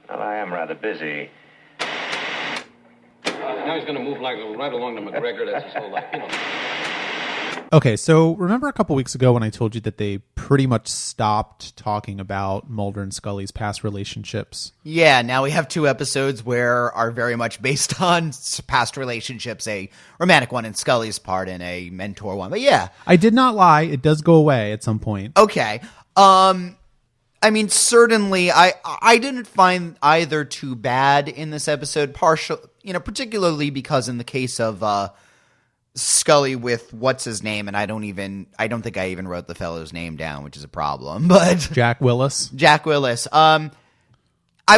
Well, I am rather busy. Now he's going to move like right along to McGregor. That's his whole life, you know. Okay, so remember a couple weeks ago when I told you that they pretty much stopped talking about Mulder and Scully's past relationships? Yeah, now we have 2 episodes where are very much based on past relationships, a romantic one in Scully's part and a mentor one. But yeah. I did not lie. It does go away at some point. Okay. I mean, certainly, I didn't find either too bad in this episode, particularly because in the case of Scully with what's his name, and I don't think I even wrote the fellow's name down, which is a problem. But Jack Willis. I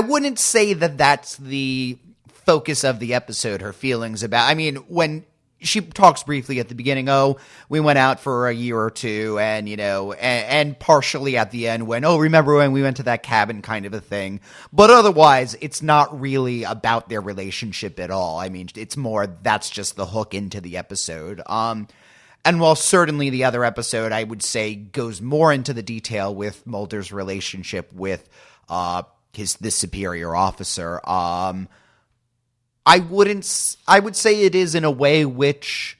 wouldn't say that that's the focus of the episode. Her feelings about. I mean, when she talks briefly at the beginning, we went out for a year or two, and and partially at the end when, remember when we went to that cabin, kind of a thing. But otherwise, it's not really about their relationship at all. I mean, it's more that's just the hook into the episode. And while certainly the other episode, I would say, goes more into the detail with Mulder's relationship with this superior officer, I would say it is in a way which,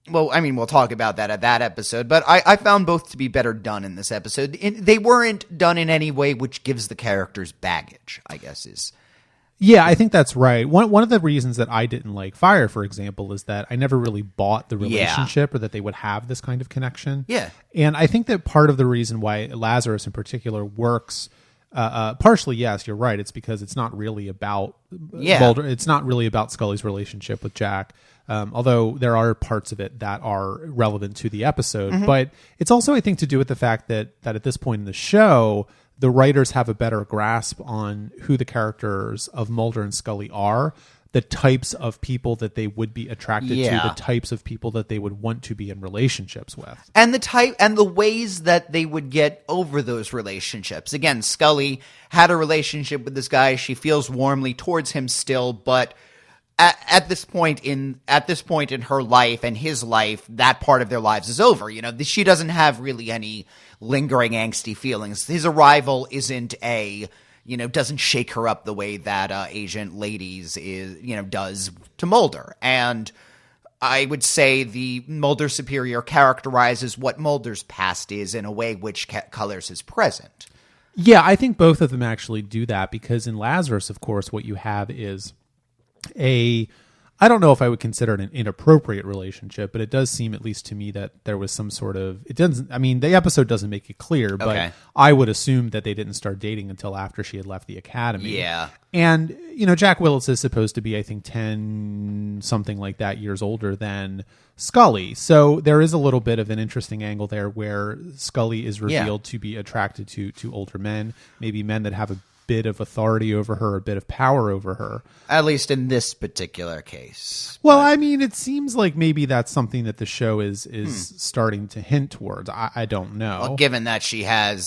well, I mean, we'll talk about that at that episode, but I found both to be better done in this episode. They weren't done in any way which gives the characters baggage, I guess is. Yeah, I think that's right. One of the reasons that I didn't like Fire, for example, is that I never really bought the relationship or that they would have this kind of connection. Yeah. And I think that part of the reason why Lazarus in particular works, partially, yes, you're right. It's because it's not really about Mulder. It's not really about Scully's relationship with Jack. Although there are parts of it that are relevant to the episode, but it's also, I think, to do with the fact that at this point in the show, the writers have a better grasp on who the characters of Mulder and Scully are, the types of people that they would be attracted to, the types of people that they would want to be in relationships with. And the ways that they would get over those relationships. Again, Scully had a relationship with this guy. She feels warmly towards him still, but at this point in her life and his life, that part of their lives is over. She doesn't have really any lingering angsty feelings. His arrival isn't doesn't shake her up the way that Agent Ladies does to Mulder. And I would say the Mulder superior characterizes what Mulder's past is in a way which colors his present. Yeah, I think both of them actually do that, because in Lazarus, of course, what you have is I don't know if I would consider it an inappropriate relationship, but it does seem, at least to me, that there was some sort of, the episode doesn't make it clear, but I would assume that they didn't start dating until after she had left the academy. Yeah. And, Jack Willis is supposed to be, I think, 10, something like that, years older than Scully. So there is a little bit of an interesting angle there where Scully is revealed to be attracted to older men, maybe men that have a bit of authority over her, a bit of power over her. At least in this particular case. Well, I mean, it seems like maybe that's something that the show is starting to hint towards. I don't know. Well, given that she had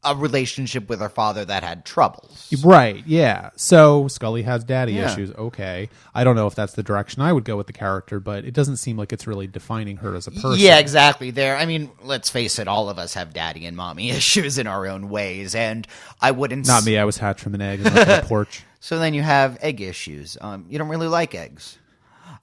a relationship with her father that had troubles. Right, yeah. So Scully has daddy issues. Okay. I don't know if that's the direction I would go with the character, but it doesn't seem like it's really defining her as a person. Yeah, exactly. Let's face it, all of us have daddy and mommy issues in our own ways, and I wouldn't... Not me, I was hatched from an egg and left on the porch. So then you have egg issues. You don't really like eggs.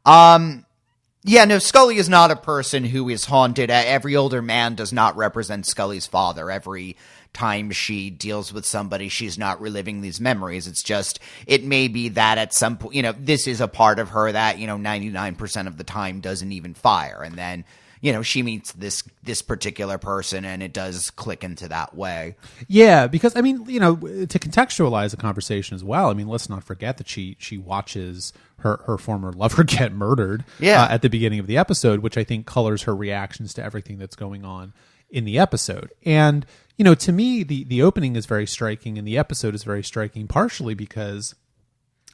Yeah, no, Scully is not a person who is haunted. Every older man does not represent Scully's father. Every time she deals with somebody, she's not reliving these memories. It's just, it may be that at some point, this is a part of her that, 99% of the time doesn't even fire. And then, she meets this particular person and it does click into that way. Yeah, because, to contextualize the conversation as well, let's not forget that she watches her former lover get murdered at the beginning of the episode, which I think colors her reactions to everything that's going on in the episode. And, to me, the opening is very striking and the episode is very striking, partially because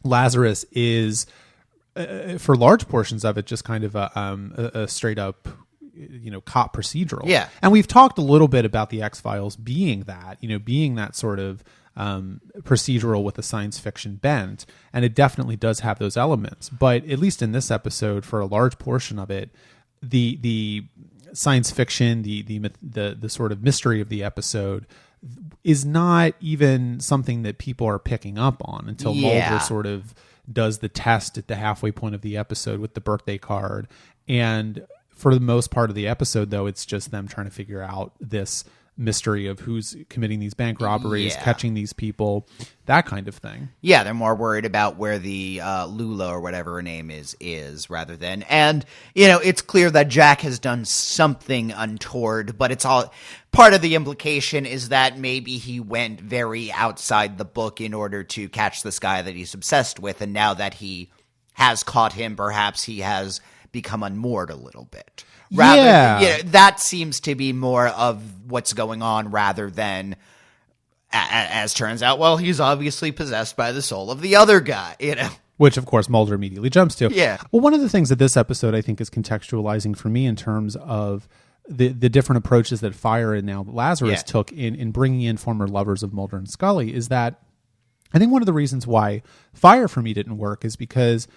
Lazarus is, for large portions of it, just kind of a straight up, cop procedural. Yeah. And we've talked a little bit about the X-Files being that sort of procedural with a science fiction bent, and it definitely does have those elements. But at least in this episode, for a large portion of it, the science fiction, the sort of mystery of the episode is not even something that people are picking up on until Mulder sort of does the test at the halfway point of the episode with the birthday card. And for the most part of the episode, though, it's just them trying to figure out this mystery of who's committing these bank robberies, catching these people, that kind of thing. Yeah, they're more worried about where the Lula or whatever her name is rather than. And, it's clear that Jack has done something untoward, but it's all part of the implication is that maybe he went very outside the book in order to catch this guy that he's obsessed with. And now that he has caught him, perhaps he has become unmoored a little bit. That seems to be more of what's going on rather than, as turns out, well, he's obviously possessed by the soul of the other guy, Which, of course, Mulder immediately jumps to. Yeah. Well, one of the things that this episode, I think, is contextualizing for me in terms of the different approaches that Fire and now Lazarus took in bringing in former lovers of Mulder and Scully is that I think one of the reasons why Fire for me didn't work is because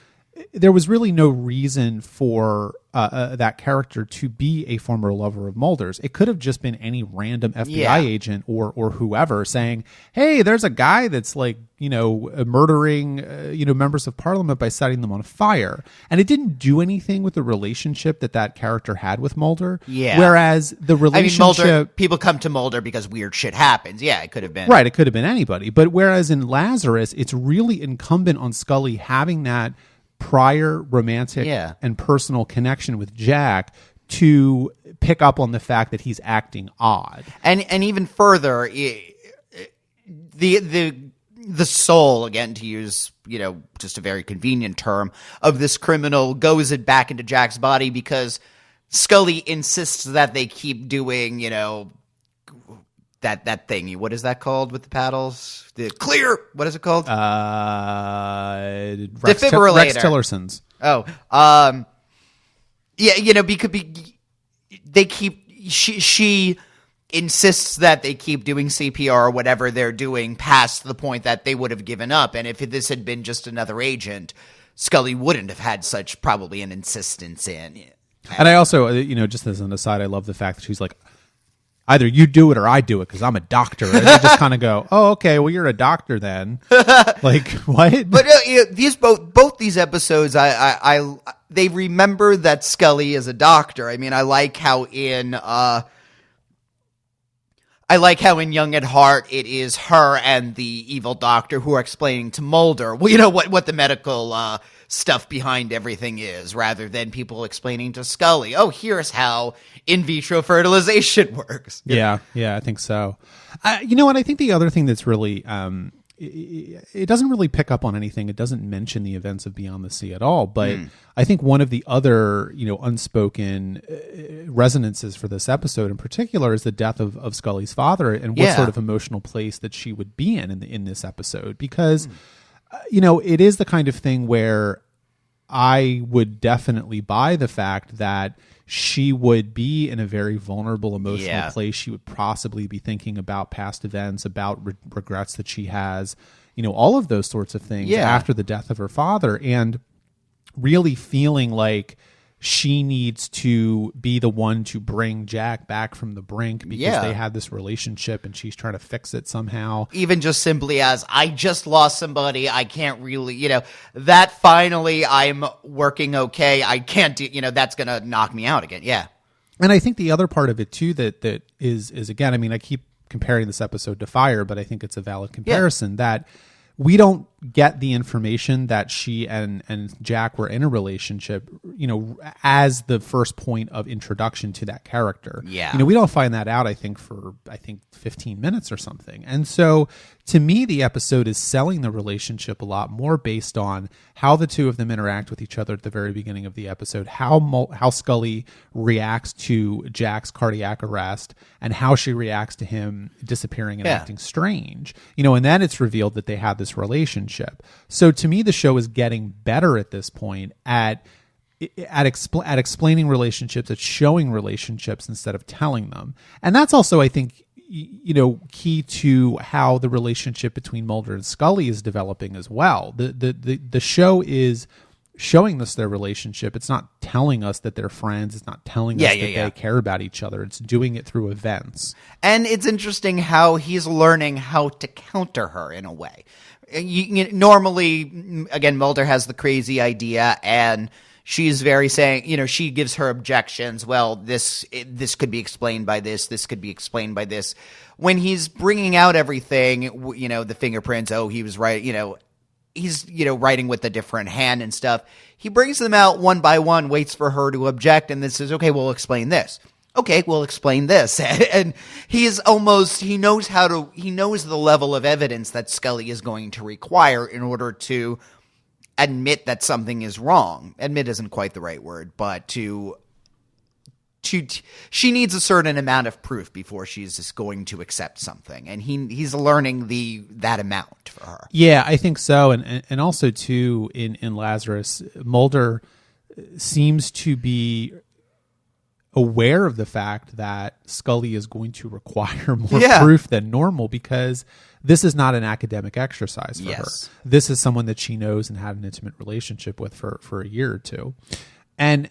there was really no reason for that character to be a former lover of Mulder's. It could have just been any random FBI agent or whoever saying, hey, there's a guy that's murdering members of parliament by setting them on fire. And it didn't do anything with the relationship that character had with Mulder. Yeah. Whereas the relationship... Mulder, people come to Mulder because weird shit happens. Yeah, it could have been. Right, it could have been anybody. But whereas in Lazarus, it's really incumbent on Scully having that prior romantic and personal connection with Jack to pick up on the fact that he's acting odd. And even further, the soul, again, to use, just a very convenient term, of this criminal goes back into Jack's body because Scully insists that they keep doing, that thing. What is that called with the paddles? The clear. What is it called? Defibrillator. Rex Tillerson's. Oh, because they keep. She insists that they keep doing CPR or whatever they're doing past the point that they would have given up. And if this had been just another agent, Scully wouldn't have had such probably an insistence in. And I also, just as an aside, I love the fact that she's like, either you do it or I do it because I'm a doctor. And I just kind of go, oh, okay, well, you're a doctor then. Like, what? But these both these episodes, they remember that Scully is a doctor. I mean, I like how in Young at Heart it is her and the evil doctor who are explaining to Mulder, well, what the medical stuff behind everything is, rather than people explaining to Scully, oh, here's how in vitro fertilization works. Yeah, I think so. And I think the other thing that's really, it doesn't really pick up on anything. It doesn't mention the events of Beyond the Sea at all. But I think one of the other, unspoken resonances for this episode in particular is the death of Scully's father and what sort of emotional place that she would be in this episode. Because, it is the kind of thing where I would definitely buy the fact that she would be in a very vulnerable emotional place. She would possibly be thinking about past events, about regrets that she has, all of those sorts of things after the death of her father, and really feeling like she needs to be the one to bring Jack back from the brink because they had this relationship and she's trying to fix it somehow. Even just simply as, I just lost somebody, I can't really, that finally I'm working okay, I can't do, that's going to knock me out again. Yeah. And I think the other part of it too that is again, I mean, I keep comparing this episode to Fire, but I think it's a valid comparison that we don't get the information that she and Jack were in a relationship, as the first point of introduction to that character. Yeah. We don't find that out, for 15 minutes or something. And so to me, the episode is selling the relationship a lot more based on how the two of them interact with each other at the very beginning of the episode, how Scully reacts to Jack's cardiac arrest, and how she reacts to him disappearing and acting strange. And then it's revealed that they had this relationship. So to me, the show is getting better at this point at explaining relationships, at showing relationships instead of telling them. And that's also, I think, key to how the relationship between Mulder and Scully is developing as well. The show is showing us their relationship. It's not telling us that they're friends. It's not telling us that they care about each other. It's doing it through events. And it's interesting how he's learning how to counter her in a way. Normally, again, Mulder has the crazy idea, and she's very saying, she gives her objections. Well, this could be explained by this. This could be explained by this. When he's bringing out everything, the fingerprints, he was right, he's, writing with a different hand and stuff. He brings them out one by one, waits for her to object, and then says, okay, we'll explain this. Okay, we'll explain this. And he knows the level of evidence that Scully is going to require in order to admit that something is wrong. Admit isn't quite the right word, but she needs a certain amount of proof before she's just going to accept something, and he's learning that amount for her. Yeah, I think so, and also too in Lazarus, Mulder seems to be aware of the fact that Scully is going to require more proof than normal, because this is not an academic exercise for her. This is someone that she knows and had an intimate relationship with for a year or two, and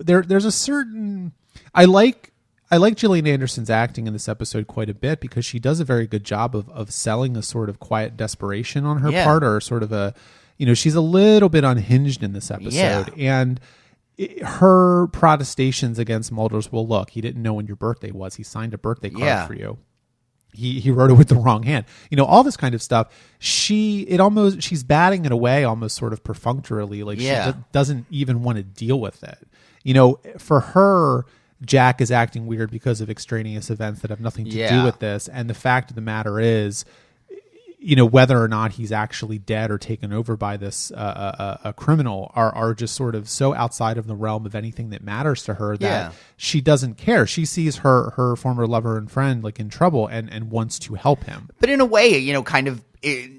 there's a certain I like Gillian Anderson's acting in this episode quite a bit, because she does a very good job of selling a sort of quiet desperation on her part, or sort of she's a little bit unhinged in this episode, and her protestations against Mulder's, well, look, he didn't know when your birthday was. He signed a birthday card for you. He wrote it with the wrong hand. All this kind of stuff. She's batting it away almost sort of perfunctorily, like she doesn't even want to deal with it. For her, Jack is acting weird because of extraneous events that have nothing to do with this. And the fact of the matter is, whether or not he's actually dead or taken over by this a criminal are just sort of so outside of the realm of anything that matters to her that she doesn't care. She sees her former lover and friend like in trouble and wants to help him. But in a way,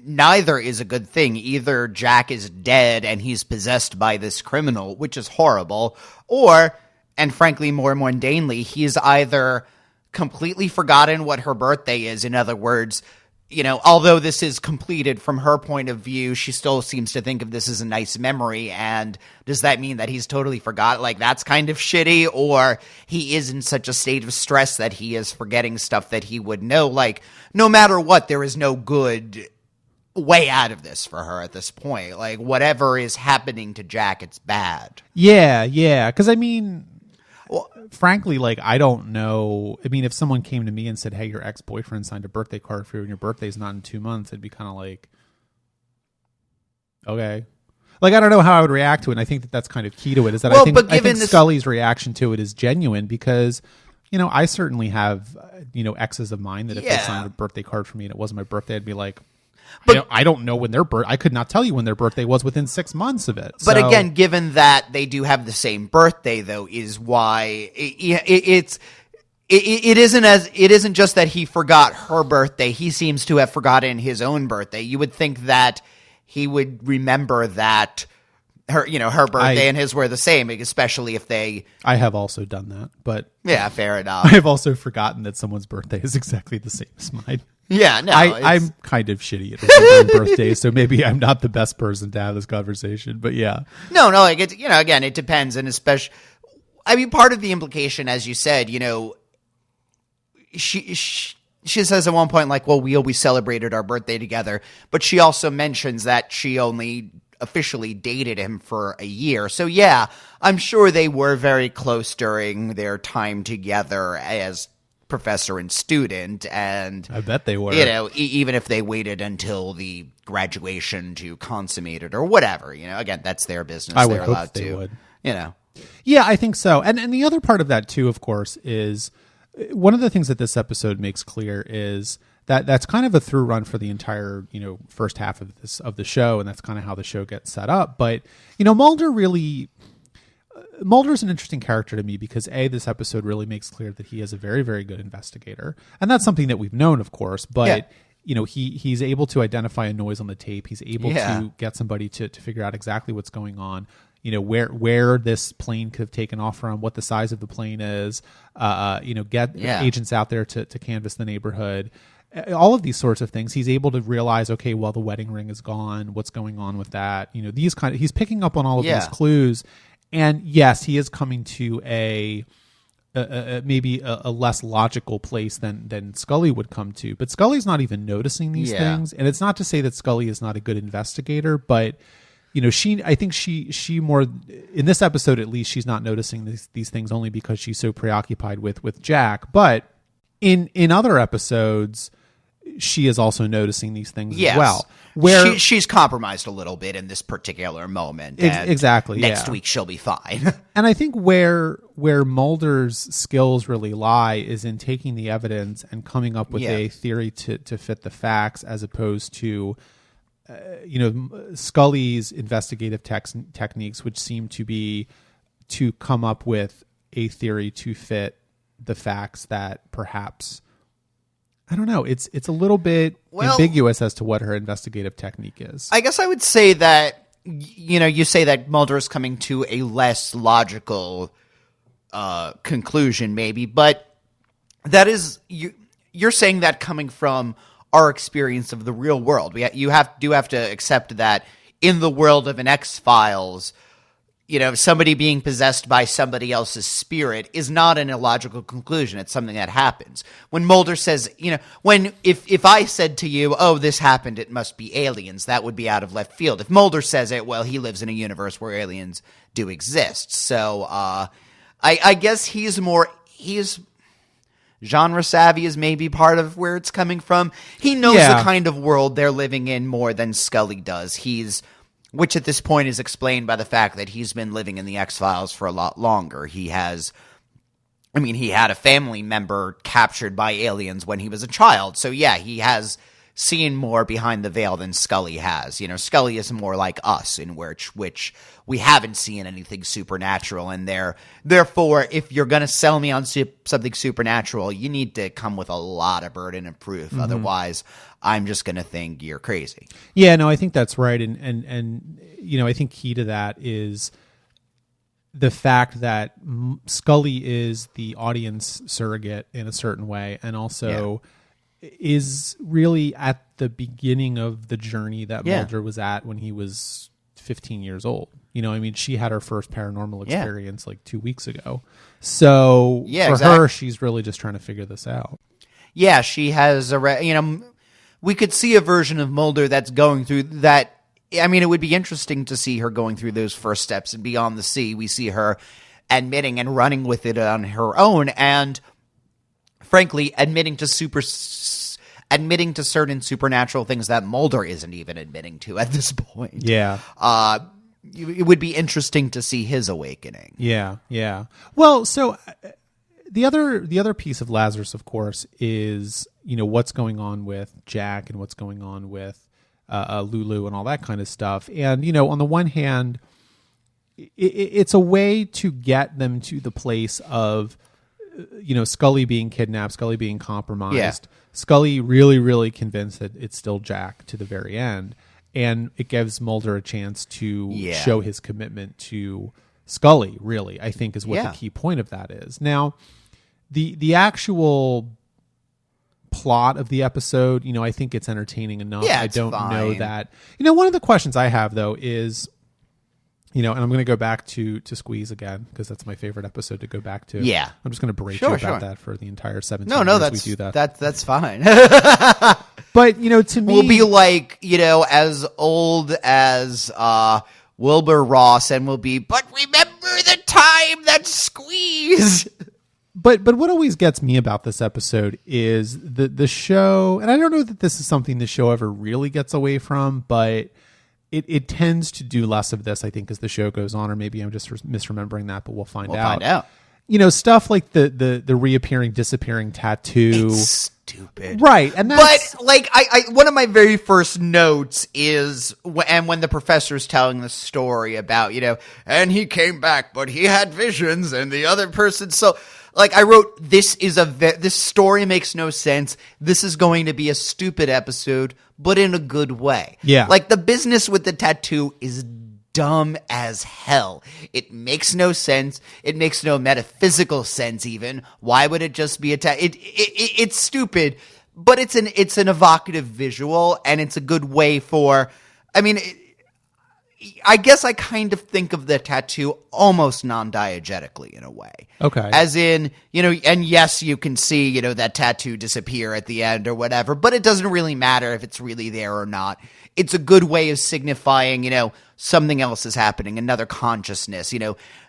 neither is a good thing. Either Jack is dead and he's possessed by this criminal, which is horrible, or, and frankly more mundanely, he's either completely forgotten what her birthday is. In other words, although this is completed from her point of view, she still seems to think of this as a nice memory. And does that mean that he's totally forgot? Like, that's kind of shitty? Or he is in such a state of stress that he is forgetting stuff that he would know? Like, no matter what, there is no good way out of this for her at this point. Like, whatever is happening to Jack, it's bad. Yeah. Because, well, frankly, like, I don't know. I mean, if someone came to me and said, hey, your ex-boyfriend signed a birthday card for you and your birthday's not in 2 months, it'd be kind of like, okay. Like, I don't know how I would react to it. And I think that that's kind of key to it, is that I think Scully's reaction to it is genuine, because, I certainly have, exes of mine that if they signed a birthday card for me and it wasn't my birthday, I'd be like, but I don't know when I could not tell you when their birthday was within 6 months of it. But again, given that they do have the same birthday, though, is why it isn't just that he forgot her birthday. He seems to have forgotten his own birthday. You would think that he would remember that her birthday and his were the same, especially if they. I have also done that, but yeah, fair enough. I have also forgotten that someone's birthday is exactly the same as mine. Yeah, no, I'm kind of shitty at remembering birthdays, so maybe I'm not the best person to have this conversation. But yeah, no, like again, it depends, and especially, part of the implication, as you said, she says at one point, like, well, we always celebrated our birthday together, but she also mentions that she only officially dated him for a year. So yeah, I'm sure they were very close during their time together as professor and student, and I bet they were. Even if they waited until the graduation to consummate it or whatever, again, that's their business. I would hope they would. Yeah, I think so. And the other part of that too, of course, is one of the things that this episode makes clear is that that's kind of a through run for the entire, first half of the show, and that's kind of how the show gets set up. But Mulder's an interesting character to me because this episode really makes clear that he is a very, very good investigator. And that's something that we've known, of course, but he's able to identify a noise on the tape. He's able to get somebody to figure out exactly what's going on, where this plane could have taken off from, what the size of the plane is, get agents out there to canvass the neighborhood. all of these sorts of things. He's able to realize, okay, well, the wedding ring is gone. What's going on with that? He's picking up on all of these clues. And yes, he is coming to maybe a less logical place than Scully would come to. But Scully's not even noticing these things. And it's not to say that Scully is not a good investigator, but I think she more in this episode, at least, she's not noticing these things only because she's so preoccupied with Jack. But in other episodes, she is also noticing these things as well. Where she's compromised a little bit in this particular moment. Exactly. Next week she'll be fine. And I think where Mulder's skills really lie is in taking the evidence and coming up with a theory to fit the facts, as opposed to Scully's investigative techniques, which seem to be to come up with a theory to fit the facts that perhaps, I don't know, it's a little bit ambiguous as to what her investigative technique is. I guess I would say that, you say that Mulder is coming to a less logical conclusion, maybe, but that is, you're saying that coming from our experience of the real world. You have to accept that in the world of an X-Files, somebody being possessed by somebody else's spirit is not an illogical conclusion. It's something that happens. When Mulder says, if I said to you, oh, this happened, it must be aliens, that would be out of left field. If Mulder says it, well, he lives in a universe where aliens do exist. So I guess he's genre savvy is maybe part of where it's coming from. He knows the kind of world they're living in more than Scully does. Which at this point is explained by the fact that he's been living in the X-Files for a lot longer. He had a family member captured by aliens when he was a child. So yeah, he has seen more behind the veil than Scully has. Scully is more like us, in which we haven't seen anything supernatural, and therefore, if you're going to sell me on something supernatural, you need to come with a lot of burden of proof. Mm-hmm. Otherwise, I'm just going to think you're crazy. Yeah, no, I think that's right. And I think key to that is the fact that Scully is the audience surrogate in a certain way, and also is really at the beginning of the journey that Mulder was at when he was 15 years old. She had her first paranormal experience like 2 weeks ago. So for her, she's really just trying to figure this out. Yeah, she has we could see a version of Mulder that's going through that. It would be interesting to see her going through those first steps and beyond the sea. We see her admitting and running with it on her own, and frankly, admitting to certain supernatural things that Mulder isn't even admitting to at this point. Yeah. It would be interesting to see his awakening. Yeah, yeah. Well, so the other piece of Lazarus, of course, is what's going on with Jack and what's going on with Lulu and all that kind of stuff. And on the one hand, it's a way to get them to the place of Scully being kidnapped, Scully being compromised, Scully really, really convinced that it's still Jack to the very end. And it gives Mulder a chance to show his commitment to Scully, really, I think is what the key point of that is. Now, the actual plot of the episode, I think it's entertaining enough. Yeah, I don't fine. know that. One of the questions I have, though, is, and I'm going to go back to Squeeze again, because that's my favorite episode to go back to. Yeah. I'm just going to berate you about that for the entire 17 years we do that. That's fine. But, to me... We'll be like, as old as Wilbur Ross, and we'll be, but remember the time that Squeeze... But what always gets me about this episode is the show, and I don't know that this is something the show ever really gets away from, but it tends to do less of this, I think, as the show goes on, or maybe I'm just misremembering that, but we'll find out. Stuff like the reappearing, disappearing tattoo. It's stupid. Right. And that's... But, I one of my very first notes is, and when the professor's telling the story about, and he came back, but he had visions, and the other person, so... I wrote, this story makes no sense. This is going to be a stupid episode, but in a good way. Yeah. The business with the tattoo is dumb as hell. It makes no sense. It makes no metaphysical sense even. Why would it just be a tattoo? It's stupid, but it's an evocative visual, and it's a good way for, I mean, I guess I kind of think of the tattoo almost non-diegetically in a way. Okay. As in, and yes, you can see, that tattoo disappear at the end or whatever, but it doesn't really matter if it's really there or not. It's a good way of signifying, something else is happening, another consciousness,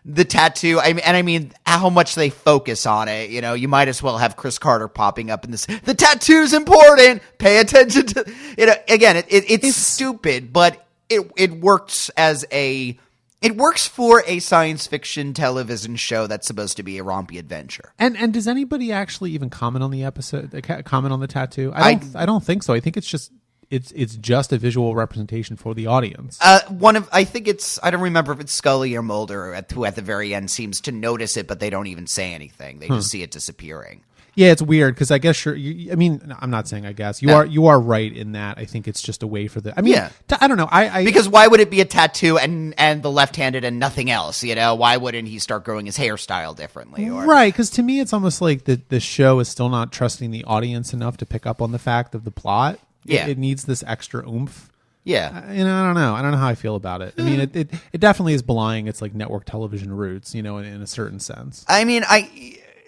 the tattoo. I mean, how much they focus on it, you might as well have Chris Carter popping up in this. The tattoo's important. Pay attention to, again, it's stupid, but it works for a science fiction television show that's supposed to be a rompy adventure. And does anybody actually even comment on the episode? Comment on the tattoo? I don't think so. I think it's just a visual representation for the audience. I don't remember if it's Scully or Mulder who at the very end seems to notice it, but they don't even say anything. They just see it disappearing. Yeah, it's weird because I guess I'm not saying I guess. You are right in that. I think it's just a way for the. I mean, yeah. I don't know. Because why would it be a tattoo and the left-handed and nothing else? Why wouldn't he start growing his hairstyle differently? Right, because to me, it's almost like the show is still not trusting the audience enough to pick up on the fact of the plot. Yeah, it needs this extra oomph. Yeah, I don't know. I don't know how I feel about it. I mean, it definitely is belying its like network television roots. In a certain sense. I mean,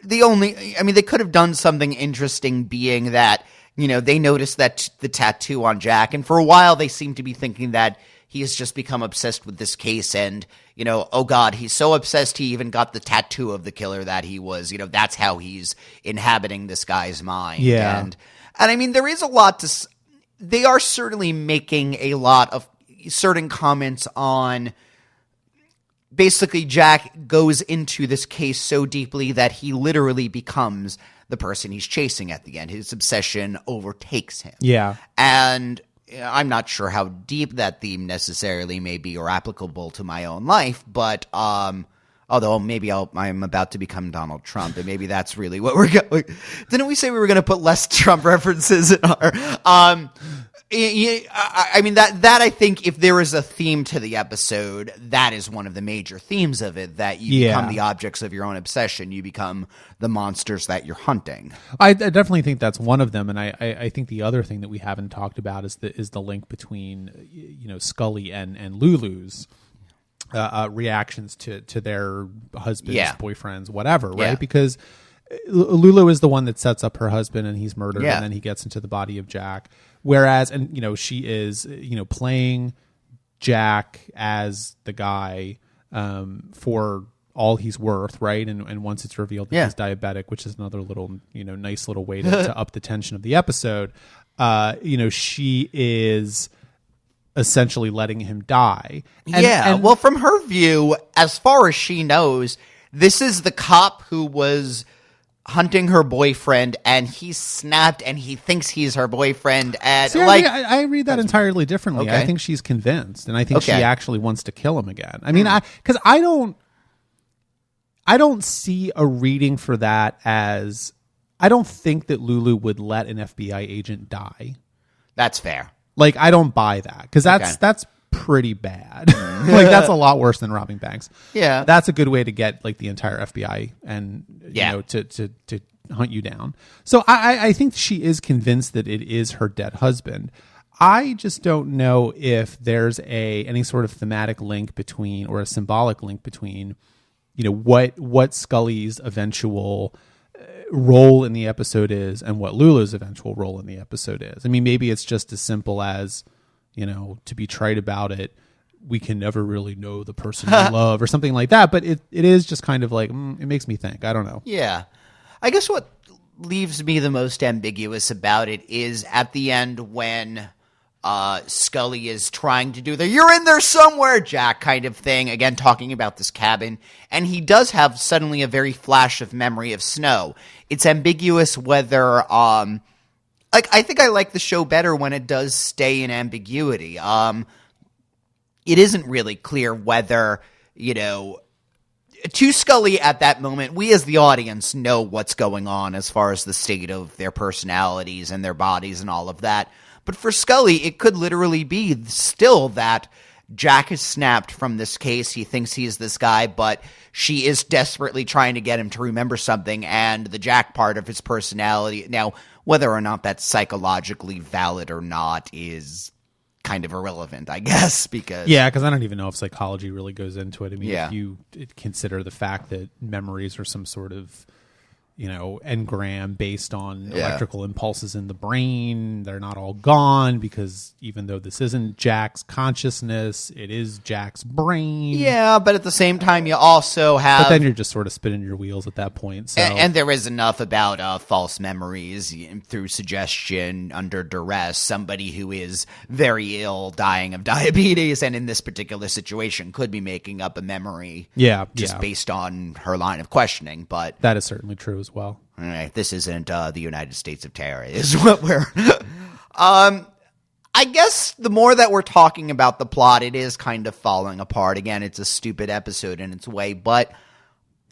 they could have done something interesting, being that, they noticed that the tattoo on Jack, and for a while they seem to be thinking that he has just become obsessed with this case, and, oh God, he's so obsessed he even got the tattoo of the killer that he was, that's how he's inhabiting this guy's mind. Yeah. And I mean, there is a lot to, they are certainly making a lot of certain comments on, basically, Jack goes into this case so deeply that he literally becomes the person he's chasing at the end. His obsession overtakes him. Yeah. And I'm not sure how deep that theme necessarily may be or applicable to my own life, but although maybe I'm about to become Donald Trump, and maybe that's really what we're going. Didn't we say we were going to put less Trump references in our I mean, that I think if there is a theme to the episode, that is one of the major themes of it, that you become the objects of your own obsession. You become the monsters that you're hunting. I definitely think that's one of them. And I think the other thing that we haven't talked about is the link between, Scully and Lulu's reactions to their husbands, boyfriends, whatever, right? Yeah. Because Lulu is the one that sets up her husband and he's murdered, Yeah. and then he gets into the body of Jack. Whereas, and she is, playing Jack as the guy for all he's worth, right? And once it's revealed that he's diabetic, which is another little, nice little way to up the tension of the episode, she is essentially letting him die. And well, from her view, as far as she knows, this is the cop who was hunting her boyfriend, and he snapped, and he thinks he's her boyfriend. And I read that entirely differently. Okay. I think she's convinced, and I think she actually wants to kill him again. I mean, because I don't see a reading for that as, I don't think that Lulu would let an FBI agent die. That's fair. Like, I don't buy that, because that's pretty bad. Like, that's a lot worse than robbing banks. Yeah, that's a good way to get like the entire FBI and to hunt you down. So I think she is convinced that it is her dead husband. I just don't know if there's any sort of thematic link between, or a symbolic link between, what Scully's eventual role in the episode is and what Lulu's eventual role in the episode is. I mean, maybe it's just as simple as, to be trite about it, we can never really know the person we love or something like that. But it is just kind of like, it makes me think. I don't know. Yeah. I guess what leaves me the most ambiguous about it is at the end when Scully is trying to do the "you're in there somewhere, Jack" kind of thing, again talking about this cabin, and he does have suddenly a very flash of memory of snow. It's ambiguous whether I think I like the show better when it does stay in ambiguity. It isn't really clear whether, to Scully at that moment, we as the audience know what's going on as far as the state of their personalities and their bodies and all of that. But for Scully, it could literally be still that Jack is snapped from this case. He thinks he's this guy, but she is desperately trying to get him to remember something, and the Jack part of his personality. Now, whether or not that's psychologically valid or not is kind of irrelevant, I guess, because... Yeah, because I don't even know if psychology really goes into it. I mean, Yeah. if you consider the fact that memories are some sort of, engram based on electrical impulses in the brain, they're not all gone, because even though this isn't Jack's consciousness, it is Jack's brain. Yeah, but at the same time, you also have... But then you're just sort of spinning your wheels at that point. So. And there is enough about false memories through suggestion under duress. Somebody who is very ill, dying of diabetes, and in this particular situation could be making up a memory just based on her line of questioning. But that is certainly true as well. All right, this isn't the United States of Terror, is what we're... I guess the more that we're talking about the plot, it is kind of falling apart. Again, it's a stupid episode in its way, but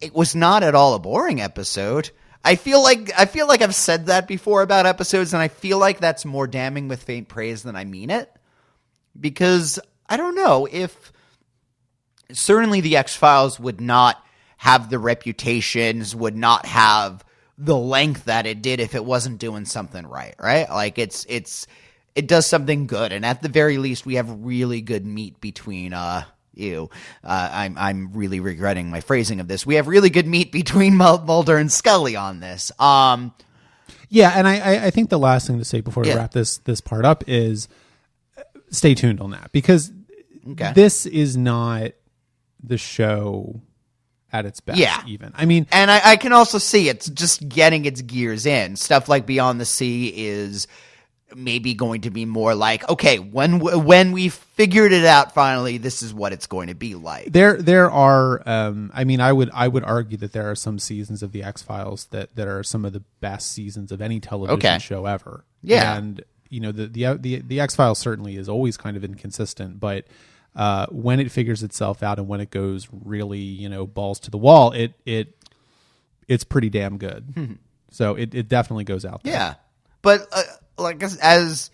it was not at all a boring episode. I feel like I've said that before about episodes, and I feel like that's more damning with faint praise than I mean it. Because, I don't know, if... Certainly the X-Files would not have the reputations, would not have the length that it did if it wasn't doing something right? Like, it does something good, and at the very least, we have really good meat between I'm really regretting my phrasing of this. We have really good meat between Mulder and Scully on this. Yeah, and I think the last thing to say before we wrap this part up is stay tuned on that, because this is not the show at its best, even. I mean... And I can also see it's just getting its gears in. Stuff like Beyond the Sea is maybe going to be more like, okay, when we figured it out finally, this is what it's going to be like. There are, I would argue that there are some seasons of the X-Files that are some of the best seasons of any television show ever. Yeah. And, the X-Files certainly is always kind of inconsistent, but... when it figures itself out and when it goes really, balls to the wall, it's pretty damn good. So it definitely goes out there. Yeah. But as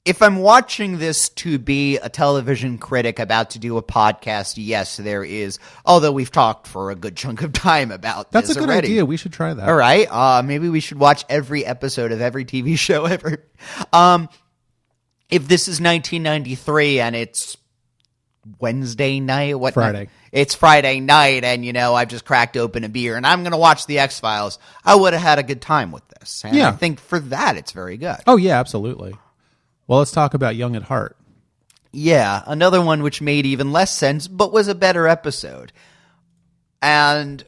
if I'm watching this to be a television critic about to do a podcast, yes, there is. Although we've talked for a good chunk of time about this already. That's a good idea. We should try that. All right. Maybe we should watch every episode of every TV show ever. If this is 1993 and it's Wednesday night, Friday. It's Friday night, and I've just cracked open a beer, and I'm going to watch the X-Files. I would have had a good time with this, and I think for that it's very good. Oh yeah, absolutely. Well, let's talk about Young at Heart. Yeah, another one which made even less sense, but was a better episode, and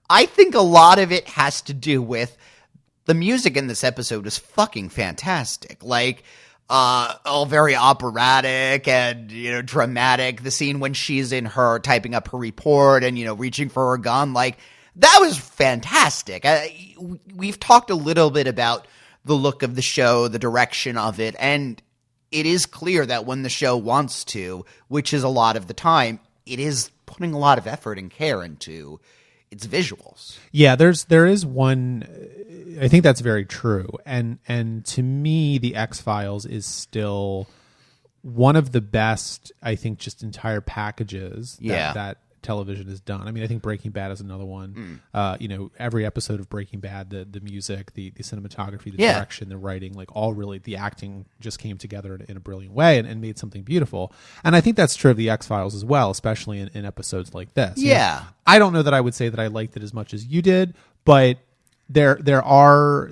I think a lot of it has to do with the music in this episode is fucking fantastic. Like. All very operatic and, dramatic. The scene when she's in her typing up her report and, reaching for her gun, like, that was fantastic. We've talked a little bit about the look of the show, the direction of it, and it is clear that when the show wants to, which is a lot of the time, it is putting a lot of effort and care into its visuals. Yeah, there is one... I think that's very true. And to me, The X-Files is still one of the best, I think, just entire packages that television has done. I mean, I think Breaking Bad is another one. Every episode of Breaking Bad, the music, the cinematography, the direction, the writing, like all really, the acting just came together in a brilliant way and made something beautiful. And I think that's true of The X-Files as well, especially in episodes like this. Yeah. I don't know that I would say that I liked it as much as you did, but... There are,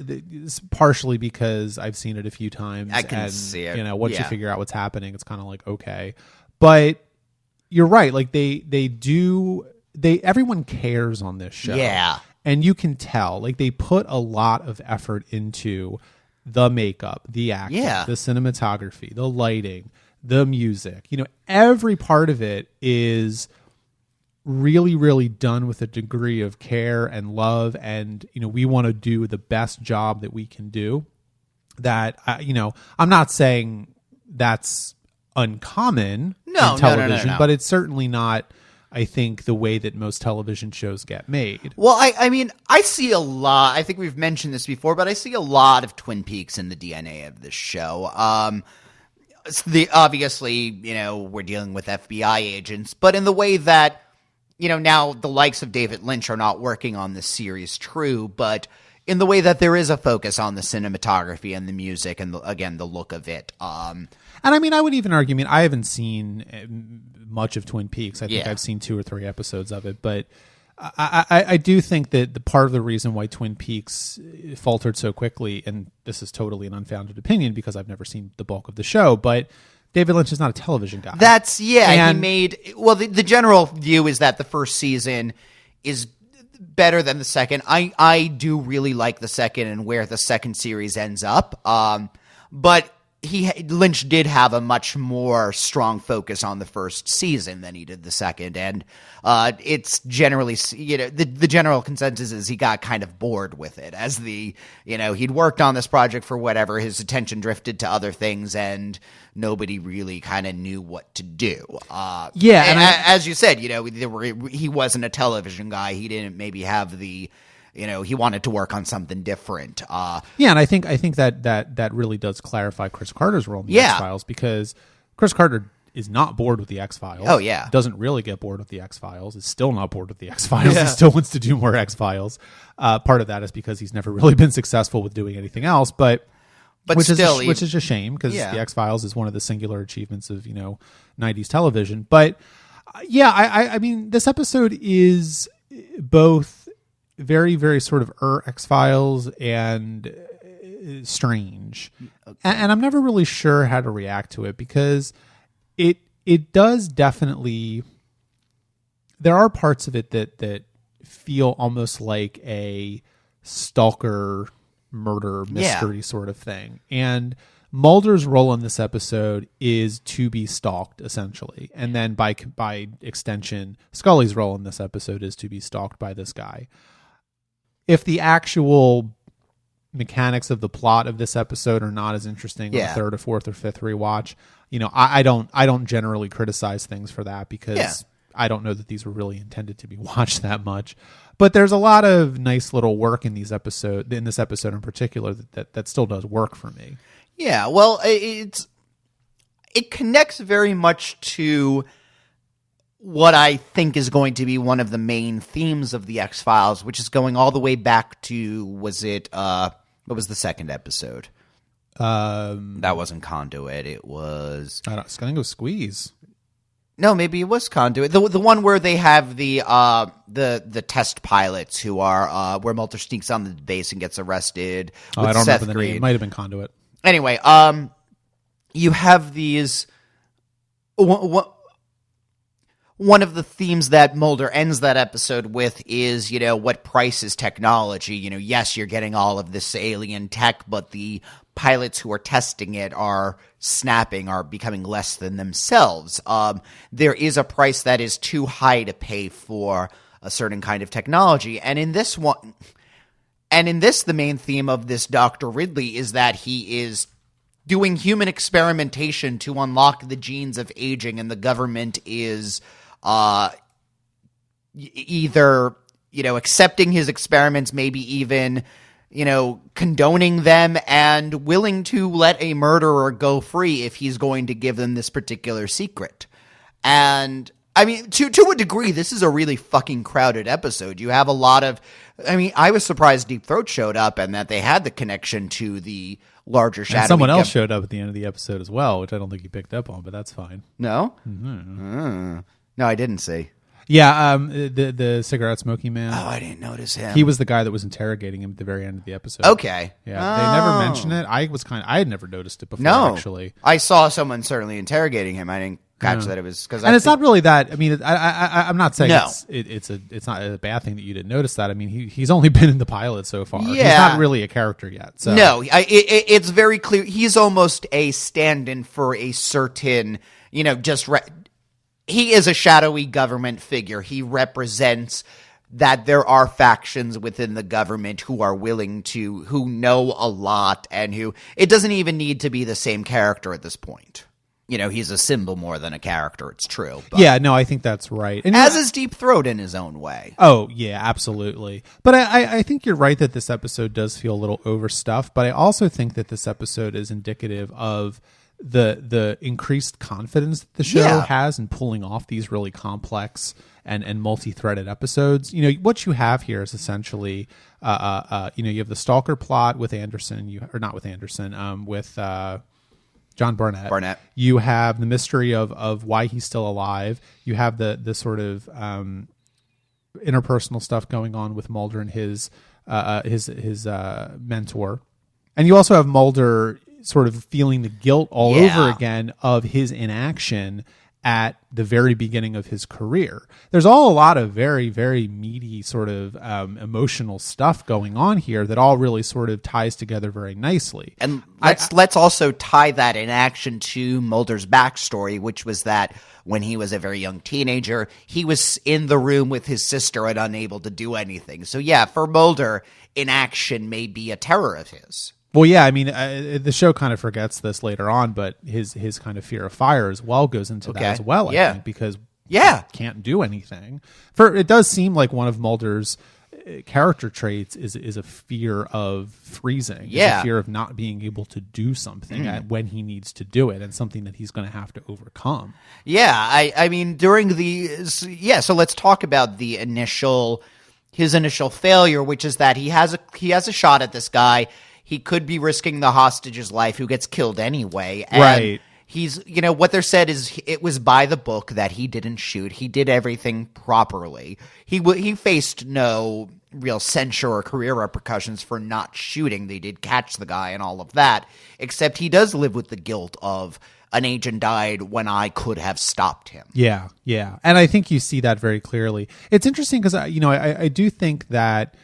partially because I've seen it a few times. I can see it. Once you figure out what's happening, it's kind of like, okay. But you're right. Like everyone cares on this show. Yeah. And you can tell, like, they put a lot of effort into the makeup, the acting, the cinematography, the lighting, the music. Every part of it is really, really done with a degree of care and love, and we want to do the best job that we can do. That I'm not saying that's uncommon in television, no. but it's certainly not, I think, the way that most television shows get made. Well, I mean, I see a lot. I think we've mentioned this before, but I see a lot of Twin Peaks in the DNA of this show. obviously, we're dealing with FBI agents, but in the way that, now the likes of David Lynch are not working on this series, true, but in the way that there is a focus on the cinematography and the music and, again, the look of it. And I mean, I would even argue, I haven't seen much of Twin Peaks. I think I've seen 2 or 3 episodes of it, but I do think that the part of the reason why Twin Peaks faltered so quickly, and this is totally an unfounded opinion because I've never seen the bulk of the show, but David Lynch is not a television guy. He made, the general view is that the first season is better than the second. I do really like the second and where the second series ends up. But Lynch did have a much more strong focus on the first season than he did the second, and it's generally, the general consensus is he got kind of bored with it as he'd worked on this project for whatever, his attention drifted to other things, and nobody really kind of knew what to do. And as you said, he wasn't a television guy. He didn't maybe have the. He wanted to work on something different. And I think that really does clarify Chris Carter's role in the X-Files, because Chris Carter is not bored with the X-Files. Oh, yeah. Doesn't really get bored with the X-Files. Is still not bored with the X-Files. Yeah. He still wants to do more X-Files. Part of that is because he's never really been successful with doing anything else, which is a shame, because the X-Files is one of the singular achievements of 90s television. But I mean, this episode is both very, very sort of X-Files and strange. Okay. And I'm never really sure how to react to it, because it does definitely, there are parts of it that feel almost like a stalker murder mystery sort of thing. And Mulder's role in this episode is to be stalked, essentially. And then by extension, Scully's role in this episode is to be stalked by this guy. If the actual mechanics of the plot of this episode are not as interesting on the third or fourth or fifth rewatch, I don't generally criticize things for that, because I don't know that these were really intended to be watched that much. But there's a lot of nice little work in this episode in particular that still does work for me. Yeah, well, it connects very much to what I think is going to be one of the main themes of the X-Files, which is going all the way back to, what was the second episode? That wasn't Conduit. It was... I think it was Squeeze. No, maybe it was Conduit. The one where they have the test pilots who are where Mulder sneaks on the base and gets arrested. With I don't Seth remember the Green. name. It might have been Conduit. Anyway, you have these... One of the themes that Mulder ends that episode with is, what price is technology? Yes, you're getting all of this alien tech, but the pilots who are testing it are becoming less than themselves. There is a price that is too high to pay for a certain kind of technology. And in this, the main theme of this Dr. Ridley is that he is doing human experimentation to unlock the genes of aging, and the government is either, accepting his experiments, maybe even, condoning them, and willing to let a murderer go free if he's going to give them this particular secret. And I mean, to a degree, this is a really fucking crowded episode. You have a lot of, I was surprised Deep Throat showed up and that they had the connection to the larger shadowy. And someone else showed up at the end of the episode as well, which I don't think you picked up on, but that's fine. No? Mm-hmm. No, I didn't see. Yeah, the cigarette smoking man. Oh, I didn't notice him. He was the guy that was interrogating him at the very end of the episode. Okay. Yeah, They never mentioned it. I had never noticed it before, actually. I saw someone certainly interrogating him. I didn't catch that it was... it's not really that... I'm not saying it's not a bad thing that you didn't notice that. He's only been in the pilot so far. Yeah. He's not really a character yet. So. No, it's very clear. He's almost a stand-in for a certain, he is a shadowy government figure. He represents that there are factions within the government who are willing to, who know a lot, and who, it doesn't even need to be the same character at this point. He's a symbol more than a character, it's true. But yeah, no, I think that's right. And as is Deep Throat in his own way. Oh, yeah, absolutely. But I think you're right that this episode does feel a little overstuffed, but I also think that this episode is indicative of the increased confidence that the show has in pulling off these really complex and multi-threaded episodes. You know, what you have here is essentially, you know, you have the stalker plot with Anderson, with John Barnett. You have the mystery of why he's still alive. You have the sort of interpersonal stuff going on with Mulder and his mentor, and you also have Mulder sort of feeling the guilt all over again of his inaction at the very beginning of his career. There's a lot of very, very meaty sort of emotional stuff going on here that all really sort of ties together very nicely. And let's also tie that inaction to Mulder's backstory, which was that when he was a very young teenager, he was in the room with his sister and unable to do anything. So yeah, for Mulder, inaction may be a terror of his. Well, yeah, I mean, the show kind of forgets this later on, but his kind of fear of fire as well goes into that as well, I think, because he can't do anything. It does seem like one of Mulder's character traits is a fear of freezing, a fear of not being able to do something when he needs to do it, and something that he's going to have to overcome. Yeah, I mean, so let's talk about his initial failure, which is that he has a shot at this guy. He could be risking the hostage's life, who gets killed anyway. And right. He's, you know, what they're said is it was by the book that he didn't shoot. He did everything properly. He faced no real censure or career repercussions for not shooting. They did catch the guy and all of that, except he does live with the guilt of an agent died when I could have stopped him. Yeah, yeah. And I think you see that very clearly. It's interesting because, you know, I do think that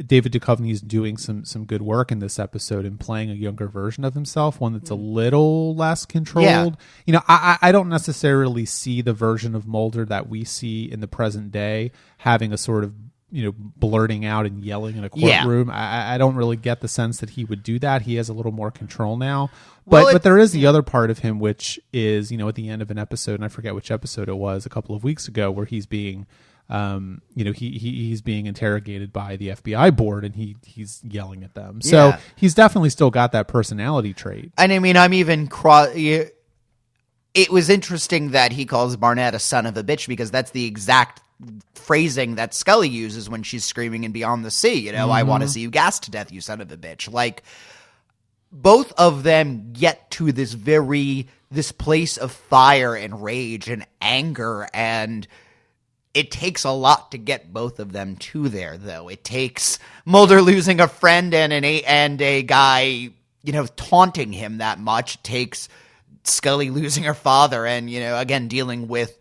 David Duchovny is doing some good work in this episode in playing a younger version of himself, one that's a little less controlled. Yeah. You know, I don't necessarily see the version of Mulder that we see in the present day having a sort of, you know, blurting out and yelling in a courtroom. Yeah. I don't really get the sense that he would do that. He has a little more control now. But there is the other part of him, which is, you know, at the end of an episode, and I forget which episode it was a couple of weeks ago, where he's being you know, he's being interrogated by the FBI board, and he's yelling at them. So he's definitely still got that personality trait. And I mean, it was interesting that he calls Barnett a son of a bitch, because that's the exact phrasing that Scully uses when she's screaming in Beyond the Sea. You know, I want to see you gassed to death, you son of a bitch. Like, both of them get to this place of fire and rage and anger, and it takes a lot to get both of them to there, though. It takes Mulder losing a friend and a guy, you know, taunting him that much. It takes Scully losing her father, and, you know, again, dealing with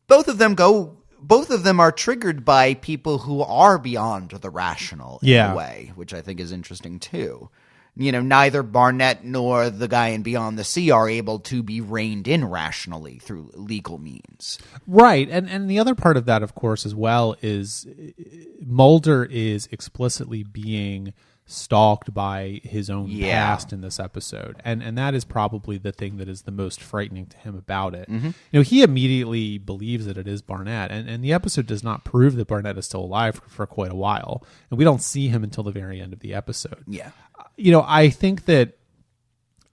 both of them are triggered by people who are beyond the rational in a way, which I think is interesting too. You know, neither Barnett nor the guy in Beyond the Sea are able to be reined in rationally through legal means. Right. And the other part of that, of course, as well, is Mulder is explicitly being stalked by his own past in this episode. And that is probably the thing that is the most frightening to him about it. Mm-hmm. You know, he immediately believes that it is Barnett, and the episode does not prove that Barnett is still alive for quite a while. And we don't see him until the very end of the episode. Yeah. You know, I think that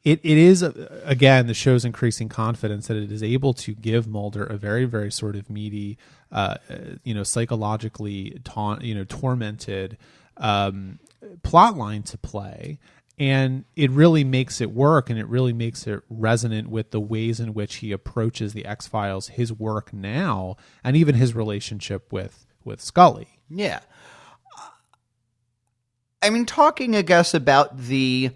it is, again, the show's increasing confidence that it is able to give Mulder a very, very sort of meaty, you know, psychologically tormented plot line to play. And it really makes it work, and it really makes it resonant with the ways in which he approaches the X-Files, his work now, and even his relationship with Scully. Yeah. I mean, talking, I guess, about his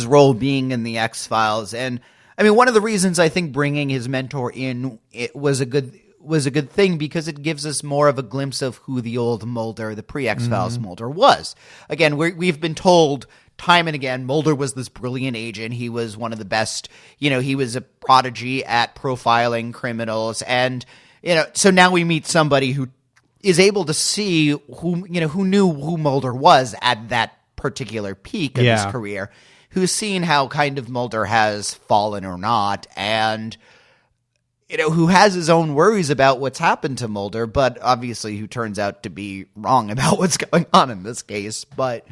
role being in the X-Files, and I mean, one of the reasons I think bringing his mentor in was a good thing, because it gives us more of a glimpse of who the old Mulder, the pre-X-Files Mulder, was. Again, we've been told time and again, Mulder was this brilliant agent. He was one of the best. You know, he was a prodigy at profiling criminals, and you know, so now we meet somebody who is able to see who knew who Mulder was at that particular peak of his career, who's seen how kind of Mulder has fallen or not, and you know, who has his own worries about what's happened to Mulder, but obviously who turns out to be wrong about what's going on in this case. But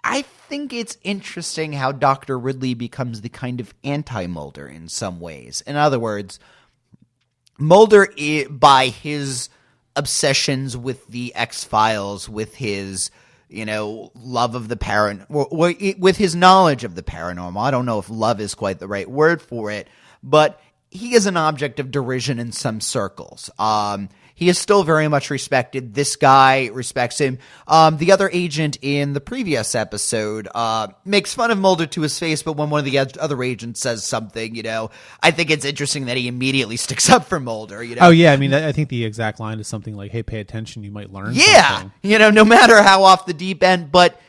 I think it's interesting how Dr. Ridley becomes the kind of anti-Mulder in some ways. In other words, Mulder, by his obsessions with the X-Files, with his, love of the with his knowledge of the paranormal. I don't know if love is quite the right word for it, but he is an object of derision in some circles. He is still very much respected. This guy respects him. The other agent in the previous episode makes fun of Mulder to his face, but when one of the other agents says something, I think it's interesting that he immediately sticks up for Mulder. Oh, yeah. I mean, I think the exact line is something like, hey, pay attention, you might learn something. No matter how off the deep end, but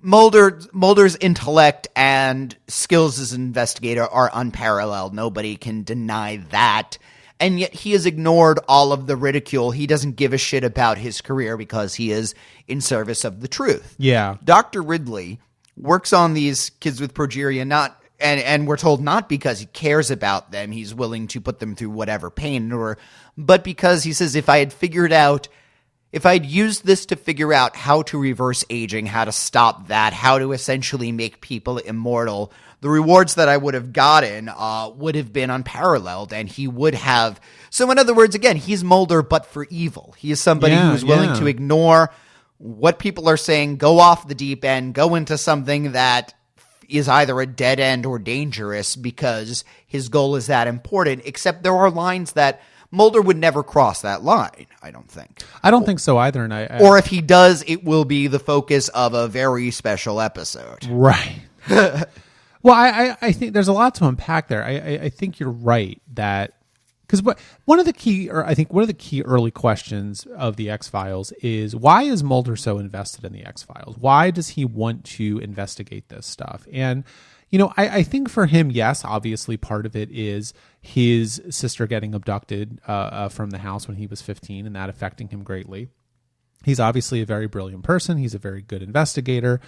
Mulder's intellect and skills as an investigator are unparalleled. Nobody can deny that. And yet he has ignored all of the ridicule. He doesn't give a shit about his career because he is in service of the truth. Yeah. Dr. Ridley works on these kids with progeria, and we're told not because he cares about them. He's willing to put them through whatever pain, but because he says, if I had used this to figure out how to reverse aging, how to stop that, how to essentially make people immortal, the rewards that I would have gotten would have been unparalleled, and he would have. So in other words, again, he's Mulder, but for evil. He is somebody who's willing to ignore what people are saying, go off the deep end, go into something that is either a dead end or dangerous because his goal is that important, except there are lines that Mulder would never cross that line, I don't think. I don't think so either. And or if he does, it will be the focus of a very special episode. Right. Well, I think there's a lot to unpack there. I think you're right that because one of the key early questions of the X-Files is, why is Mulder so invested in the X-Files? Why does he want to investigate this stuff? And I think for him, yes, obviously part of it is his sister getting abducted from the house when he was 15 and that affecting him greatly. He's obviously a very brilliant person. He's a very good investigator.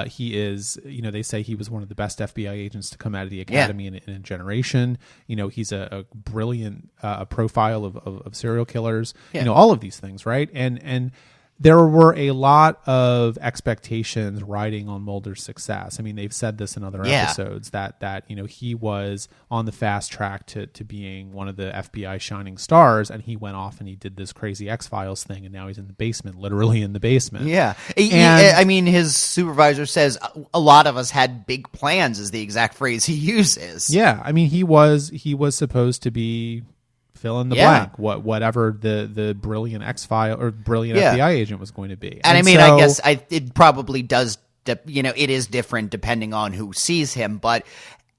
He is, they say he was one of the best FBI agents to come out of the academy in a generation. He's a brilliant profile of serial killers. All of these things, right? And there were a lot of expectations riding on Mulder's success. I mean, they've said this in other episodes that he was on the fast track to being one of the FBI shining stars, and he went off and he did this crazy X-Files thing, and now he's in the basement, literally in the basement. Yeah. His supervisor says a lot of us had big plans is the exact phrase he uses. Yeah. I mean, he was supposed to be fill in the blank, whatever the brilliant X-File or brilliant FBI agent was going to be. And I mean, I guess it probably does, it is different depending on who sees him, but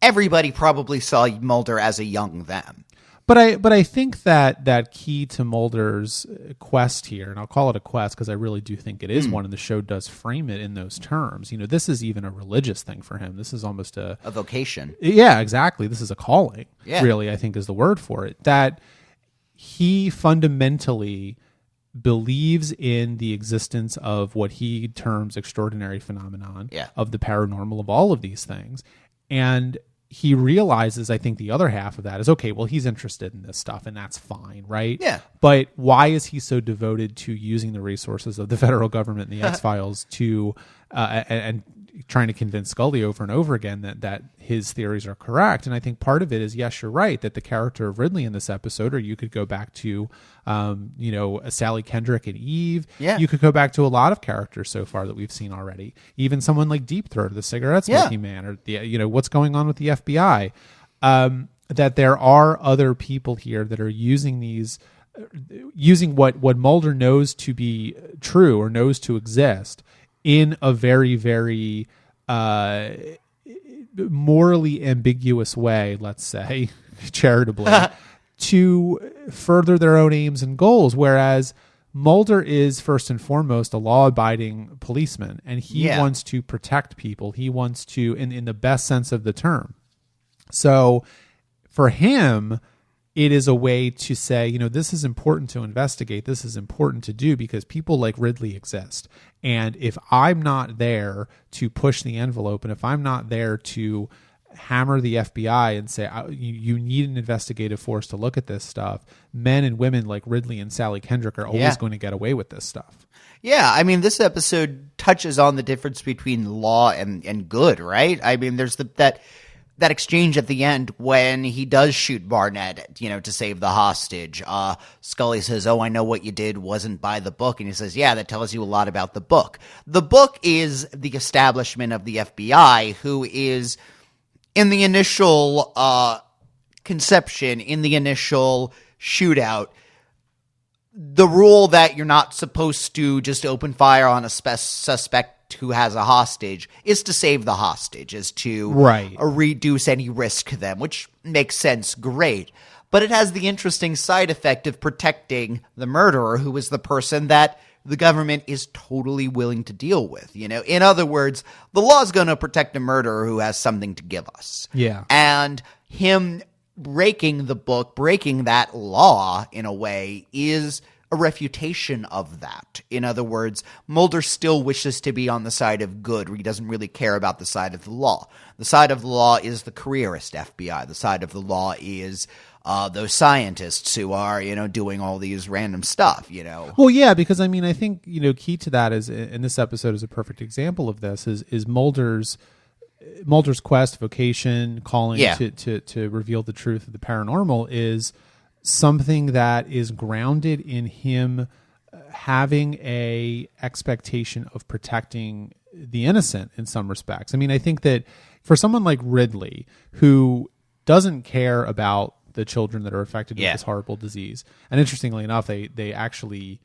everybody probably saw Mulder as a young them. But I think that key to Mulder's quest here, and I'll call it a quest because I really do think it is one, and the show does frame it in those terms. This is even a religious thing for him. This is almost a vocation. Yeah, exactly. This is a calling. Yeah. Really, I think is the word for it. That he fundamentally believes in the existence of what he terms extraordinary phenomenon, of the paranormal, of all of these things, and he realizes, I think the other half of that is, okay, well, he's interested in this stuff and that's fine, right? Yeah. But why is he so devoted to using the resources of the federal government and the X-Files to, and trying to convince Scully over and over again that his theories are correct? And I think part of it is, yes, you're right, that the character of Ridley in this episode, or you could go back to, Sally Kendrick and Eve. Yeah. You could go back to a lot of characters so far that we've seen already. Even someone like Deep Throat, the cigarette smoking man, or the, what's going on with the FBI. That there are other people here that are using what Mulder knows to be true or knows to exist in a very, very morally ambiguous way, let's say, charitably, to further their own aims and goals. Whereas Mulder is first and foremost a law-abiding policeman, and he wants to protect people. He wants to, in the best sense of the term. So for him, it is a way to say, this is important to investigate. This is important to do because people like Ridley exist. And if I'm not there to push the envelope, and if I'm not there to hammer the FBI and say, you need an investigative force to look at this stuff, men and women like Ridley and Sally Kendrick are always going to get away with this stuff. Yeah, I mean, this episode touches on the difference between law and good, right? I mean, there's that exchange at the end when he does shoot Barnett, to save the hostage. Scully says, "Oh, I know what you did wasn't by the book." And he says, "Yeah, that tells you a lot about the book." The book is the establishment of the FBI, who is in the initial conception, in the initial shootout, the rule that you're not supposed to just open fire on a suspect who has a hostage is to save the hostage, is to reduce any risk to them, which makes sense. Great. But it has the interesting side effect of protecting the murderer, who is the person that the government is totally willing to deal with. In other words, the law is going to protect a murderer who has something to give us. Yeah. And him breaking the book, breaking that law in a way, is a refutation of that. In other words, Mulder still wishes to be on the side of good, where he doesn't really care about the side of the law. The side of the law is the careerist FBI. The side of the law is those scientists who are, doing all these random stuff, Well, yeah, because I mean, I think, key to that is, and this episode is a perfect example of this, is Mulder's quest, vocation, calling to reveal the truth of the paranormal is something that is grounded in him having a expectation of protecting the innocent in some respects. I mean, I think that for someone like Ridley, who doesn't care about the children that are affected with this horrible disease, and interestingly enough, they actually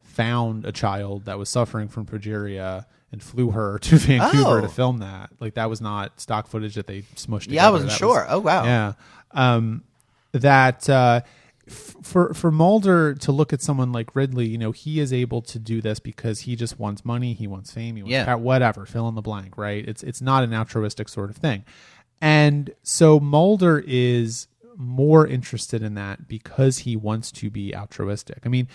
found a child that was suffering from progeria and flew her to Vancouver to film that. Like, that was not stock footage that they smushed together. Yeah, I wasn't sure. Oh, wow. Yeah. For Mulder to look at someone like Ridley, he is able to do this because he just wants money, he wants fame, he wants whatever, fill in the blank, right? It's not an altruistic sort of thing. And so Mulder is more interested in that because he wants to be altruistic. I mean,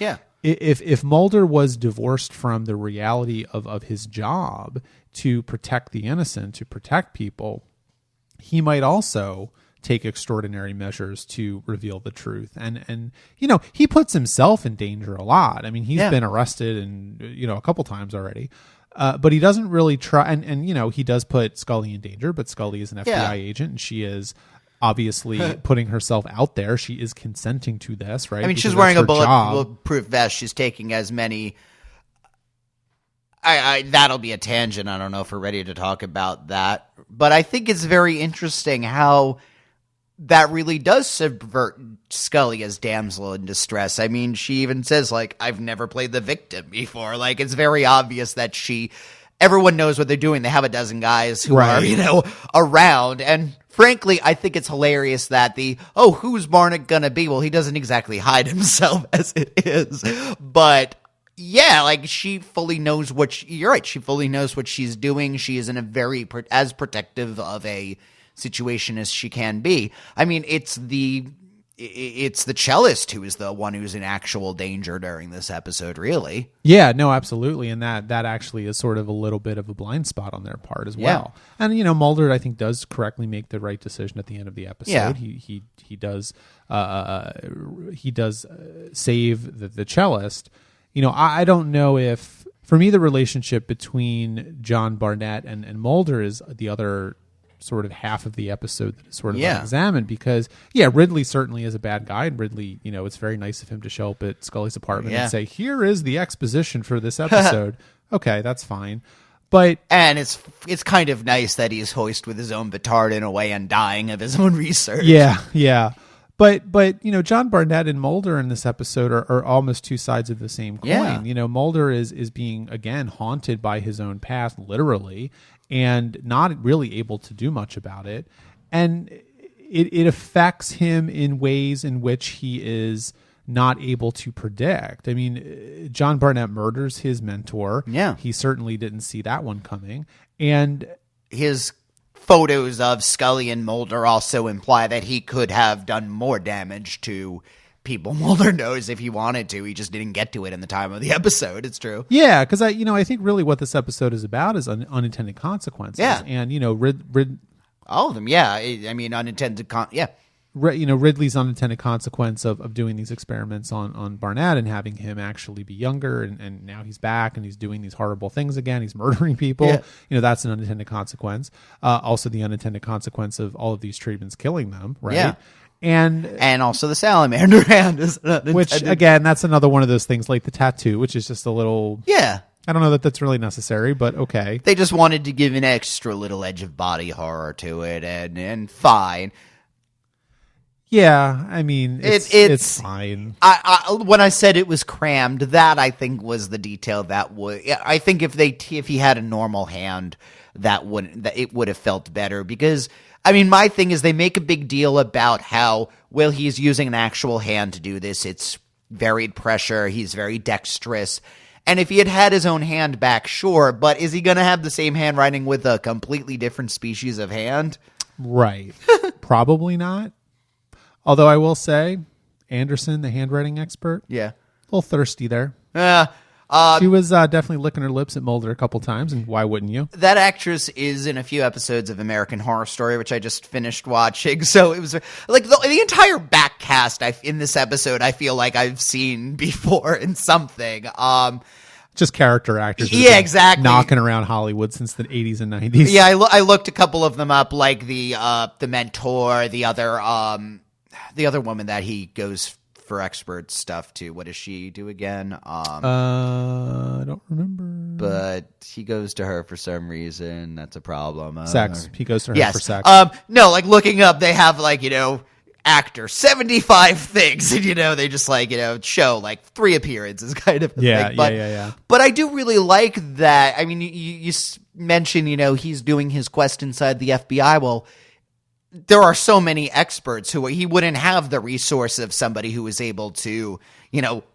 if Mulder was divorced from the reality of his job to protect the innocent, to protect people, he might also take extraordinary measures to reveal the truth. And he puts himself in danger a lot. I mean, he's been arrested and, a couple times already. But he doesn't really try. And he does put Scully in danger, but Scully is an FBI agent, and she is obviously putting herself out there. She is consenting to this, right? I mean, she's wearing a bulletproof vest. She's taking as many... that'll be a tangent. I don't know if we're ready to talk about that. But I think it's very interesting how that really does subvert Scully as damsel in distress. I mean, she even says, like, I've never played the victim before. Like, it's very obvious that everyone knows what they're doing. They have a dozen guys who are, around. And frankly, I think it's hilarious that who's Barnett gonna be? Well, he doesn't exactly hide himself as it is. But yeah, like, she fully knows you're right. She fully knows what she's doing. She is in a very as protective of a situation as she can be. I mean, it's the cellist who is the one who's in actual danger during this episode, really. Yeah, no, absolutely. And that actually is sort of a little bit of a blind spot on their part as well. And, Mulder, I think, does correctly make the right decision at the end of the episode. Yeah. He does save the cellist. I don't know if, for me, the relationship between John Barnett and Mulder is the other sort of half of the episode that is sort of unexamined, because Ridley certainly is a bad guy, and Ridley, it's very nice of him to show up at Scully's apartment and say, here is the exposition for this episode. Okay, that's fine. And it's kind of nice that he's hoist with his own petard in a way and dying of his own research. Yeah. But John Barnett and Mulder in this episode are almost two sides of the same coin. Yeah. Mulder is being, again, haunted by his own past, literally, and not really able to do much about it. And it affects him in ways in which he is not able to predict. I mean, John Barnett murders his mentor. Yeah. He certainly didn't see that one coming. And his photos of Scully and Mulder also imply that he could have done more damage to people. Mulder knows if he wanted to. He just didn't get to it in the time of the episode. It's true. Yeah, because I think really what this episode is about is unintended consequences. Yeah. And All of them, yeah. I mean, unintended yeah. Ridley's unintended consequence of doing these experiments on Barnett and having him actually be younger, and now he's back and he's doing these horrible things again. He's murdering people. Yeah. That's an unintended consequence. Also, the unintended consequence of all of these treatments killing them, right? Yeah. And also the salamander hand is unintended. Which, again, that's another one of those things like the tattoo, which is just a little... Yeah. I don't know that that's really necessary, but okay. They just wanted to give an extra little edge of body horror to it, and fine. Yeah, I mean, it's fine. When I said it was crammed, that I think was the detail that would. I think if he had a normal hand, it would have felt better. Because I mean, my thing is they make a big deal about how he's using an actual hand to do this. It's varied pressure. He's very dexterous. And if he had his own hand back, sure. But is he going to have the same handwriting with a completely different species of hand? Right. Probably not. Although I will say, Anderson, the handwriting expert, yeah, a little thirsty there. She was definitely licking her lips at Mulder a couple times, and why wouldn't you? That actress is in a few episodes of American Horror Story, which I just finished watching. So it was like the entire back cast in this episode, I feel like I've seen before in something. Just character actors. Yeah, exactly. Knocking around Hollywood since the 80s and 90s. Yeah, I looked a couple of them up, like the mentor, the other woman that he goes for expert stuff to. What does she do again? I don't remember. But he goes to her for some reason. That's a problem. Sex. He goes to her for sex. No, like looking up, they have actor 75 things, and they just show like 3 appearances kind of thing. Yeah. But I do really like that. I mean, you mentioned he's doing his quest inside the FBI. Well, there are so many experts who he wouldn't have the resource of somebody who was able to,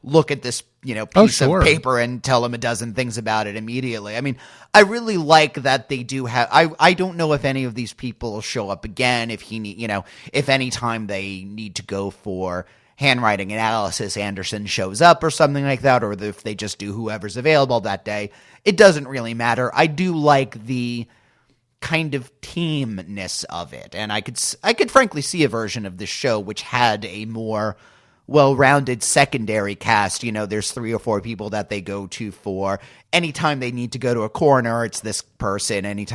look at this, piece of paper and tell him a dozen things about it immediately. I mean, I really like that they do have, I don't know if any of these people will show up again, if if any time they need to go for handwriting analysis, Anderson shows up or something like that, or if they just do whoever's available that day. It doesn't really matter. I do like the kind of teamness of it, and I could frankly see a version of this show which had a more well-rounded secondary cast. There's 3 or 4 people that they go to for anytime they need to go to a coroner, it's this person.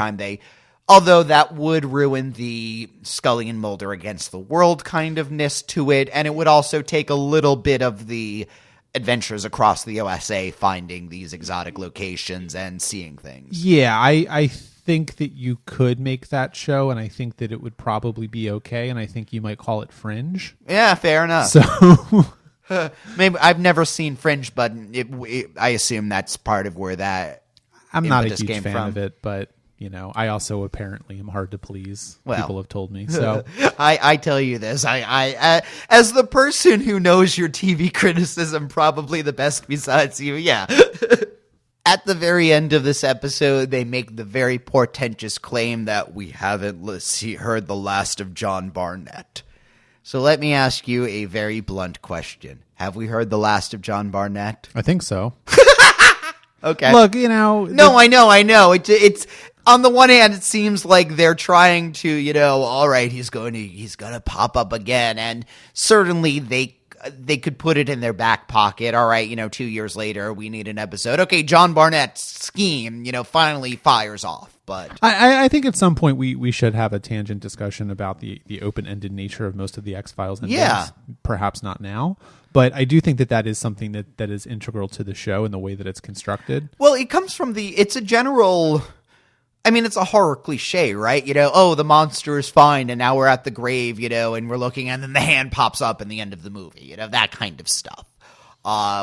Although that would ruin the Scully and Mulder against the world kind of ness to it, and it would also take a little bit of the adventures across the USA, finding these exotic locations and seeing things. Yeah, I think that you could make that show, and I think that it would probably be okay, and I think you might call it Fringe. Yeah, fair enough. So maybe I've never seen Fringe, but I assume that's part of where that I'm not a huge fan of it, but I also apparently am hard to please. Well, people have told me. So I tell you this, I as the person who knows your TV criticism probably the best besides you, yeah. At the very end of this episode, they make the very portentous claim that we haven't heard the last of John Barnett. So let me ask you a very blunt question. Have we heard the last of John Barnett? I think so. Okay. Look, No, I know. It's on the one hand, it seems like they're trying to, all right, he's gonna pop up again, and certainly they could put it in their back pocket. All right, 2 years later, we need an episode. Okay, John Barnett's scheme, finally fires off. But I think at some point we should have a tangent discussion about the open-ended nature of most of the X-Files. And perhaps not now. But I do think that is something that is integral to the show and the way that it's constructed. Well, it comes from it's a general... I mean, it's a horror cliche, right? The monster is fine, and now we're at the grave, and we're looking, and then the hand pops up in the end of the movie, that kind of stuff.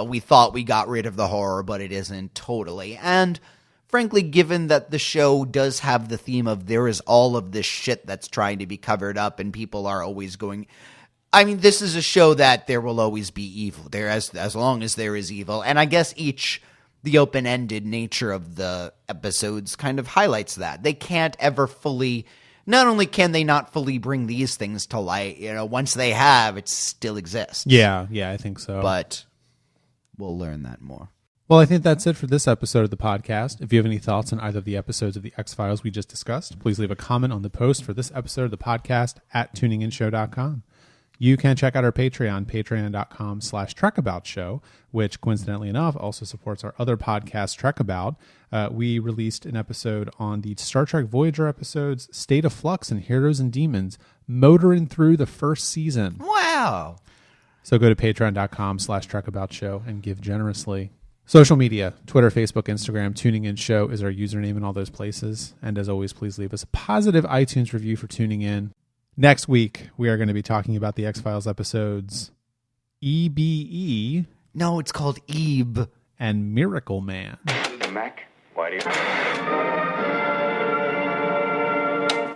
We thought we got rid of the horror, but it isn't totally. And frankly, given that the show does have the theme of there is all of this shit that's trying to be covered up, and people are always going... I mean, this is a show that there will always be evil there as long as there is evil. And I guess the open-ended nature of the episodes kind of highlights that. They can't ever fully... Not only can they not fully bring these things to light, once they have, it still exists. Yeah, I think so. But we'll learn that more. Well, I think that's it for this episode of the podcast. If you have any thoughts on either of the episodes of The X-Files we just discussed, please leave a comment on the post for this episode of the podcast at tuninginshow.com. You can check out our Patreon, patreon.com/trekaboutshow, which coincidentally enough also supports our other podcast, Trek About. We released an episode on the Star Trek Voyager episodes, State of Flux and Heroes and Demons, motoring through the first season. Wow. So go to patreon.com/trekaboutshow and give generously. Social media, Twitter, Facebook, Instagram, Tuning In Show is our username in all those places. And as always, please leave us a positive iTunes review for tuning in. Next week, we are going to be talking about the X-Files episodes EBE. No, it's called Ebe. And Miracle Man. Mac, why do you...